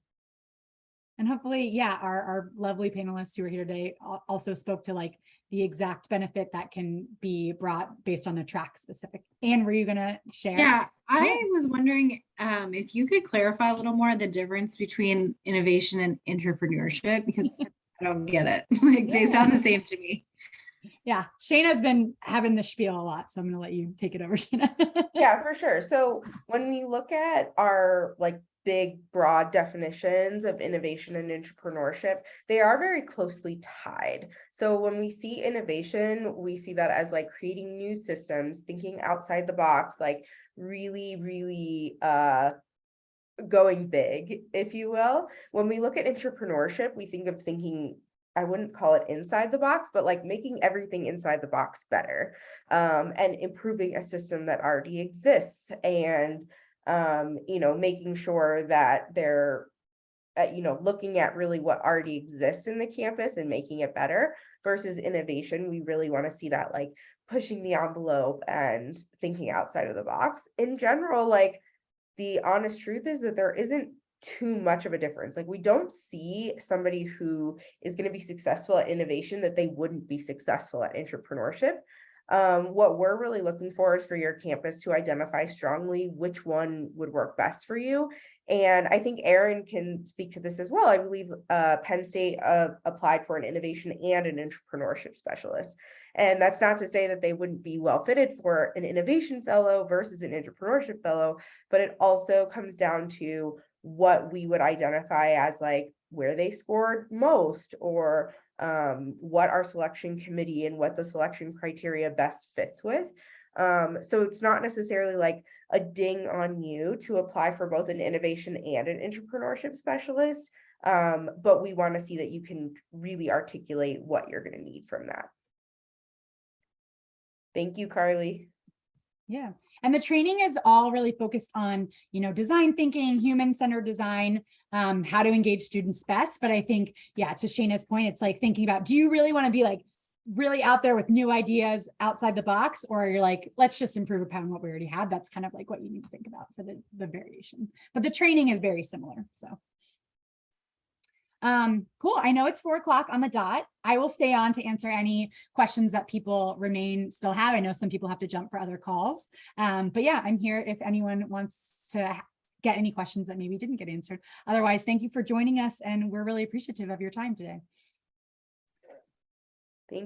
And hopefully, yeah, our lovely panelists who are here today also spoke to like the exact benefit that can be brought based on the track specific. Anne, were you gonna share? Yeah, I was wondering if you could clarify a little more the difference between innovation and entrepreneurship, because I don't get it. Like they sound the same to me. Yeah, Shayna's been having the spiel a lot, so I'm gonna let you take it over, Shayna. Yeah, for sure. So when we look at our like big broad definitions of innovation and entrepreneurship, they are very closely tied. So when we see innovation, we see that as like creating new systems, thinking outside the box, like really going big, if you will. When we look at entrepreneurship, we think of thinking, I wouldn't call it inside the box, but like making everything inside the box better, and improving a system that already exists, and making sure that they're looking at really what already exists in the campus and making it better. Versus innovation, we really want to see that like pushing the envelope and thinking outside of the box. In general, like the honest truth is that there isn't too much of a difference. Like we don't see somebody who is going to be successful at innovation that they wouldn't be successful at entrepreneurship. What we're really looking for is for your campus to identify strongly which one would work best for you. And I think Aaron can speak to this as well. I believe Penn State applied for an innovation and an entrepreneurship specialist. And that's not to say that they wouldn't be well fitted for an innovation fellow versus an entrepreneurship fellow, but it also comes down to what we would identify as like where they scored most, or what our selection committee and what the selection criteria best fits with. So it's not necessarily like a ding on you to apply for both an innovation and an entrepreneurship specialist, but we want to see that you can really articulate what you're going to need from that. Thank you, Carly. Yeah, and the training is all really focused on, design thinking, human-centered design, how to engage students best. But I think, yeah, to Shayna's point, it's like thinking about, do you really want to be like really out there with new ideas outside the box, or you're like, let's just improve upon what we already had? That's kind of like what you need to think about for the variation. But the training is very similar. So cool. I know it's 4:00 on the dot. I will stay on to answer any questions that people still have. I know some people have to jump for other calls. But yeah, I'm here if anyone wants to get any questions that maybe didn't get answered. Otherwise, thank you for joining us, and we're really appreciative of your time today.